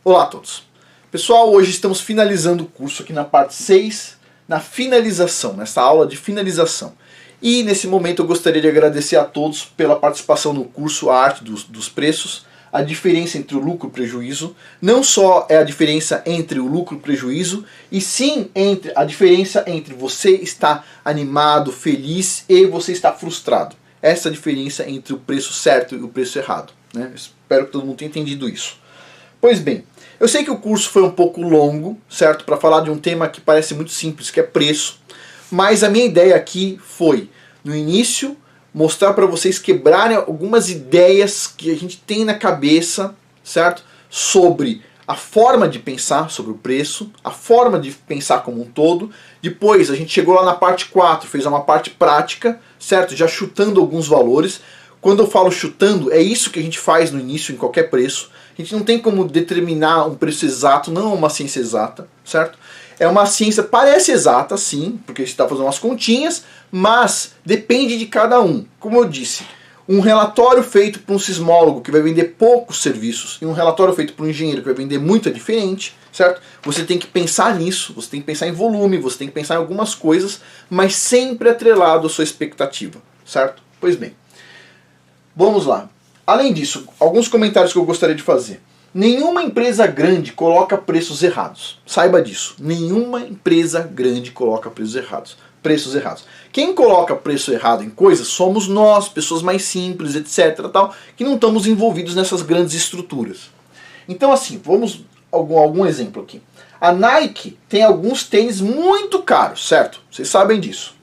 Olá a todos. Pessoal, hoje estamos finalizando o curso aqui na parte 6, na finalização, nessa aula de finalização. E nesse momento eu gostaria de agradecer a todos pela participação no curso A Arte dos Preços, a diferença entre o lucro e o prejuízo. Não só é a diferença entre o lucro e o prejuízo, e sim a diferença entre você estar animado, feliz e você estar frustrado. Essa é a diferença entre o preço certo e o preço errado, né? Espero que todo mundo tenha entendido isso. Pois bem, eu sei que o curso foi um pouco longo, certo? Para falar de um tema que parece muito simples, que é preço. Mas a minha ideia aqui foi, no início, mostrar para vocês quebrarem algumas ideias que a gente tem na cabeça, certo? Sobre a forma de pensar sobre o preço, a forma de pensar como um todo. Depois a gente chegou lá na parte 4, fez uma parte prática, certo? Já chutando alguns valores. Quando eu falo chutando, é isso que a gente faz no início em qualquer preço. A gente não tem como determinar um preço exato, não é uma ciência exata, certo? É uma ciência, parece exata sim, porque a gente está fazendo umas continhas, mas depende de cada um. Como eu disse, um relatório feito por um sismólogo que vai vender poucos serviços e um relatório feito por um engenheiro que vai vender muito é diferente, certo? Você tem que pensar nisso, você tem que pensar em volume, você tem que pensar em algumas coisas, mas sempre atrelado à sua expectativa, certo? Pois bem, vamos lá. Além disso, alguns comentários que eu gostaria de fazer. Nenhuma empresa grande coloca preços errados. Saiba disso. Nenhuma empresa grande coloca preços errados. Quem coloca preço errado em coisas somos nós, pessoas mais simples, etc. Tal, que não estamos envolvidos nessas grandes estruturas. Então assim, vamos algum exemplo aqui. A Nike tem alguns tênis muito caros, certo? Vocês sabem disso.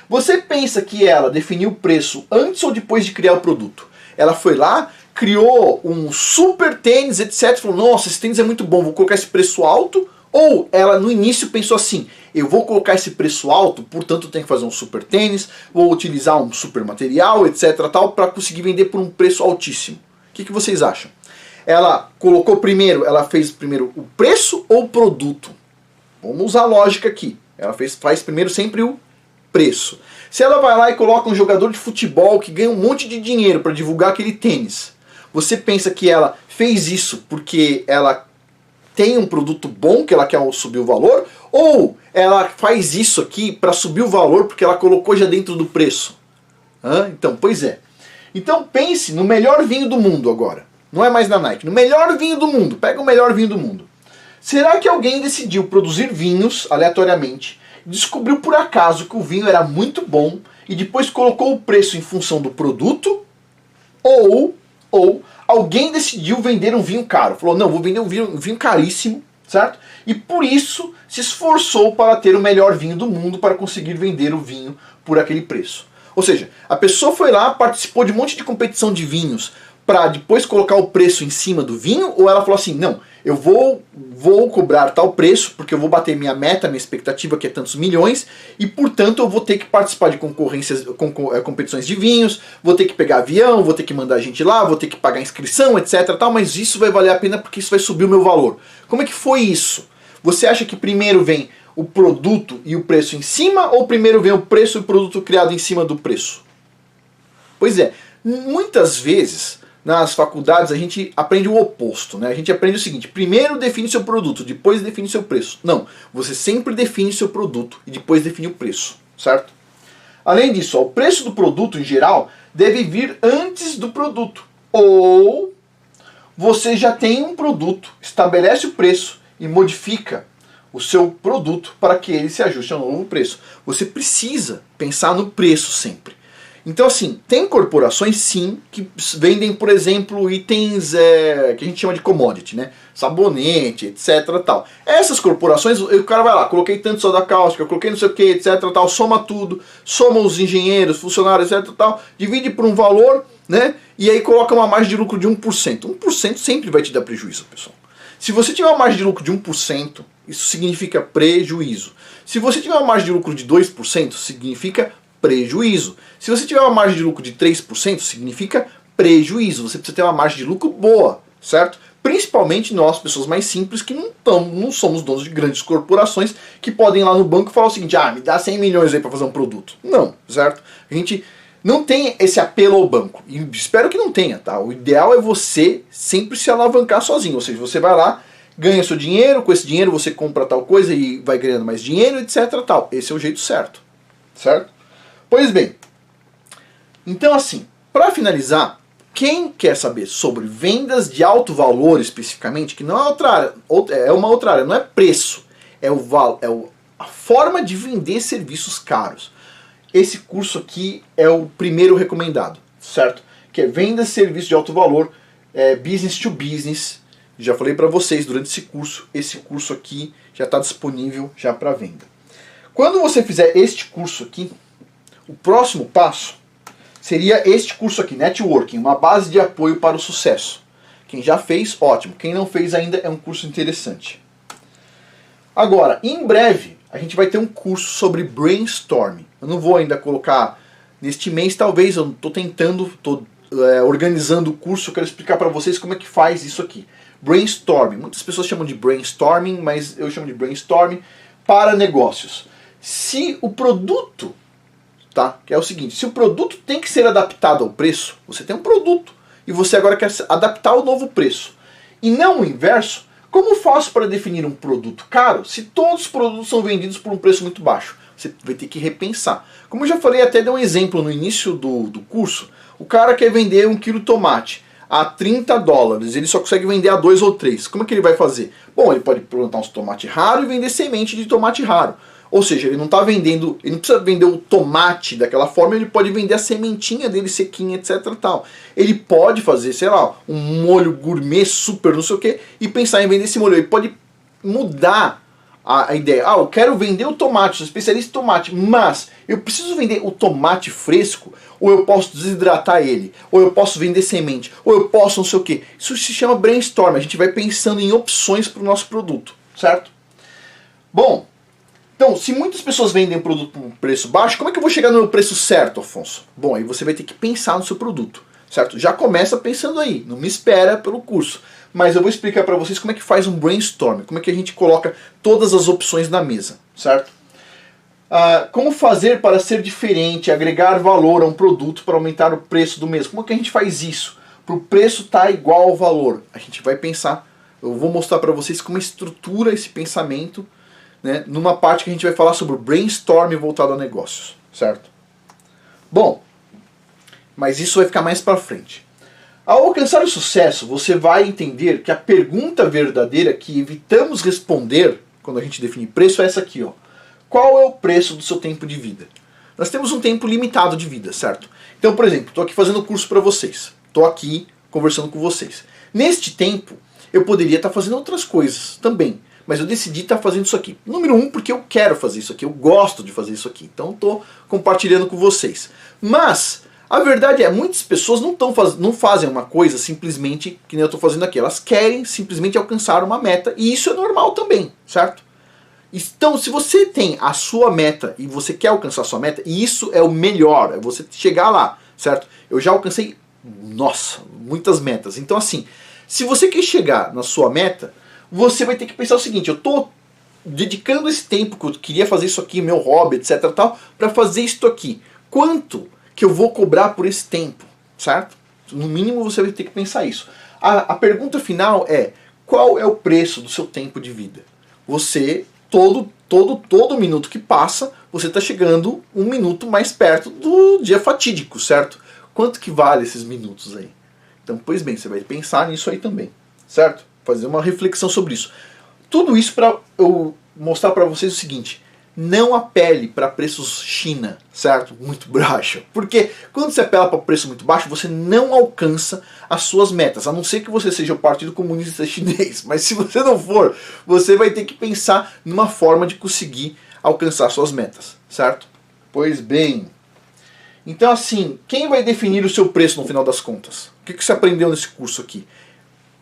Você pensa que ela definiu o preço antes ou depois de criar o produto? Ela foi lá, criou um super tênis, etc. Falou, nossa, esse tênis é muito bom, vou colocar esse preço alto. Ou ela no início pensou assim, eu vou colocar esse preço alto, portanto eu tenho que fazer um super tênis, vou utilizar um super material, etc. tal, para conseguir vender por um preço altíssimo. O que vocês acham? Ela fez primeiro o preço ou o produto? Vamos usar a lógica aqui. Ela faz primeiro sempre o preço. Se ela vai lá e coloca um jogador de futebol que ganha um monte de dinheiro para divulgar aquele tênis, você pensa que ela fez isso porque ela tem um produto bom que ela quer subir o valor? Ou ela faz isso aqui para subir o valor porque ela colocou já dentro do preço? Então, pois é. Então pense no melhor vinho do mundo agora. Não é mais na Nike. No melhor vinho do mundo. Pega o melhor vinho do mundo. Será que alguém decidiu produzir vinhos aleatoriamente, descobriu por acaso que o vinho era muito bom e depois colocou o preço em função do produto? Ou alguém decidiu vender um vinho caro, falou, não, vou vender um vinho caríssimo, certo? E por isso se esforçou para ter o melhor vinho do mundo para conseguir vender o vinho por aquele preço. Ou seja, a pessoa foi lá, participou de um monte de competição de vinhos para depois colocar o preço em cima do vinho, ou ela falou assim, não, eu vou cobrar tal preço, porque eu vou bater minha meta, minha expectativa que é tantos milhões, e portanto eu vou ter que participar de competições de vinhos, vou ter que pegar avião, vou ter que mandar gente lá, vou ter que pagar inscrição, etc. tal, mas isso vai valer a pena porque isso vai subir o meu valor. Como é que foi isso? Você acha que primeiro vem o produto e o preço em cima, ou primeiro vem o preço e o produto criado em cima do preço? Pois é, muitas vezes nas faculdades a gente aprende o oposto, né? A gente aprende o seguinte, primeiro define seu produto, depois define seu preço. Não, você sempre define seu produto e depois define o preço, certo? Além disso, o preço do produto em geral deve vir antes do produto. Ou você já tem um produto, estabelece o preço e modifica o seu produto para que ele se ajuste ao novo preço. Você precisa pensar no preço sempre. Então assim, tem corporações sim que vendem, por exemplo, itens que a gente chama de commodity, né? Sabonete, etc. tal. Essas corporações, o cara vai lá, coloquei tanto soda cáustica, coloquei não sei o que, etc. tal, soma tudo, soma os engenheiros, funcionários, etc. tal, divide por um valor, né? E aí coloca uma margem de lucro de 1%. 1% sempre vai te dar prejuízo, pessoal. Se você tiver uma margem de lucro de 1%, isso significa prejuízo. Se você tiver uma margem de lucro de 2%, significa prejuízo. Se você tiver uma margem de lucro de 3%, significa prejuízo. Você precisa ter uma margem de lucro boa, certo? Principalmente nós, pessoas mais simples, que não somos donos de grandes corporações, que podem ir lá no banco e falar o seguinte, me dá 100 milhões aí para fazer um produto. Não, certo? A gente não tem esse apelo ao banco. E espero que não tenha, tá? O ideal é você sempre se alavancar sozinho. Ou seja, você vai lá, ganha seu dinheiro, com esse dinheiro você compra tal coisa e vai ganhando mais dinheiro, etc. Tal. Esse é o jeito certo. Certo? Pois bem, então assim, para finalizar, quem quer saber sobre vendas de alto valor especificamente, que não é outra área, é uma outra área, não é preço, a forma de vender serviços caros. Esse curso aqui é o primeiro recomendado, certo? Que é vendas de serviços de alto valor, business to business. Já falei para vocês durante esse curso aqui já está disponível já para venda. Quando você fizer este curso aqui, o próximo passo seria este curso aqui, Networking, uma base de apoio para o sucesso. Quem já fez, ótimo. Quem não fez ainda, é um curso interessante. Agora, em breve, a gente vai ter um curso sobre brainstorming. Eu não vou ainda colocar neste mês, talvez, eu estou tentando, estou organizando o curso, eu quero explicar para vocês como é que faz isso aqui. Brainstorming, muitas pessoas chamam de brainstorming, mas eu chamo de brainstorming para negócios. Se o produto, tá? Que é o seguinte, se o produto tem que ser adaptado ao preço, você tem um produto e você agora quer adaptar ao novo preço, e não o inverso, como faço para definir um produto caro se todos os produtos são vendidos por um preço muito baixo? Você vai ter que repensar. Como eu já falei, até dei um exemplo no início do curso, o cara quer vender 1 kg de tomate a $30, ele só consegue vender a 2 ou 3. Como é que ele vai fazer? Bom, ele pode plantar uns tomate raro e vender semente de tomate raro. Ou seja, ele não está vendendo, ele não precisa vender o tomate daquela forma, ele pode vender a sementinha dele sequinha, etc. Tal. Ele pode fazer, sei lá, um molho gourmet super não sei o que e pensar em vender esse molho. Ele pode mudar a ideia. Ah, eu quero vender o tomate, sou especialista em tomate, mas eu preciso vender o tomate fresco, ou eu posso desidratar ele, ou eu posso vender semente, ou eu posso não sei o que. Isso se chama brainstorm, a gente vai pensando em opções para o nosso produto, certo? Bom, então, se muitas pessoas vendem um produto por um preço baixo, como é que eu vou chegar no meu preço certo, Afonso? Bom, aí você vai ter que pensar no seu produto, certo? Já começa pensando aí, não me espera pelo curso. Mas eu vou explicar para vocês como é que faz um brainstorm, como é que a gente coloca todas as opções na mesa, certo? Como fazer para ser diferente, agregar valor a um produto para aumentar o preço do mesmo? Como é que a gente faz isso? Para o preço estar igual ao valor. A gente vai pensar, eu vou mostrar para vocês como estrutura esse pensamento, né, numa parte que a gente vai falar sobre o brainstorm voltado a negócios, certo? Bom, mas isso vai ficar mais para frente. Ao alcançar o sucesso, você vai entender que a pergunta verdadeira que evitamos responder quando a gente define preço é essa aqui, ó. Qual é o preço do seu tempo de vida? Nós temos um tempo limitado de vida, certo? Então, por exemplo, estou aqui fazendo curso para vocês. Estou aqui conversando com vocês. Neste tempo, eu poderia estar fazendo outras coisas também. Mas eu decidi estar fazendo isso aqui. Número 1, porque eu quero fazer isso aqui. Eu gosto de fazer isso aqui. Então, estou compartilhando com vocês. Mas a verdade é, muitas pessoas não fazem uma coisa simplesmente que nem eu estou fazendo aqui. Elas querem simplesmente alcançar uma meta. E isso é normal também, certo? Então, se você tem a sua meta e você quer alcançar a sua meta, e isso é o melhor, é você chegar lá, certo? Eu já alcancei, nossa, muitas metas. Então, assim, se você quer chegar na sua meta, você vai ter que pensar o seguinte, eu estou dedicando esse tempo que eu queria fazer isso aqui, meu hobby, etc, tal, para fazer isso aqui. Quanto que eu vou cobrar por esse tempo, certo? No mínimo você vai ter que pensar isso. A pergunta final é, qual é o preço do seu tempo de vida? Você, todo minuto que passa, você está chegando um minuto mais perto do dia fatídico, certo? Quanto que vale esses minutos aí? Então, pois bem, você vai pensar nisso aí também, certo? Fazer uma reflexão sobre isso. Tudo isso para eu mostrar para vocês o seguinte, não apele para preços China, certo? Muito baixo. Porque quando você apela para preço muito baixo, você não alcança as suas metas, a não ser que você seja o Partido Comunista Chinês. Mas se você não for, você vai ter que pensar numa forma de conseguir alcançar suas metas, certo? Pois bem, então assim, quem vai definir o seu preço no final das contas? O que você aprendeu nesse curso aqui?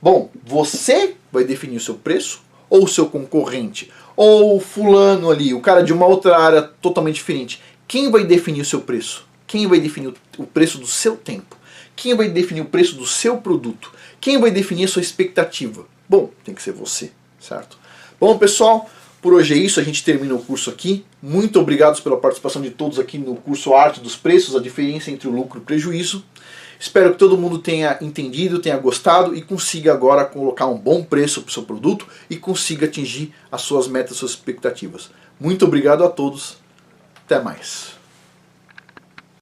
Bom, você vai definir o seu preço, ou o seu concorrente, ou fulano ali, o cara de uma outra área totalmente diferente. Quem vai definir o seu preço? Quem vai definir o preço do seu tempo? Quem vai definir o preço do seu produto? Quem vai definir a sua expectativa? Bom, tem que ser você, certo? Bom, pessoal, por hoje é isso, a gente termina o curso aqui. Muito obrigado pela participação de todos aqui no curso Arte dos Preços, a diferença entre o lucro e o prejuízo. Espero que todo mundo tenha entendido, tenha gostado e consiga agora colocar um bom preço para o seu produto e consiga atingir as suas metas, suas expectativas. Muito obrigado a todos. Até mais.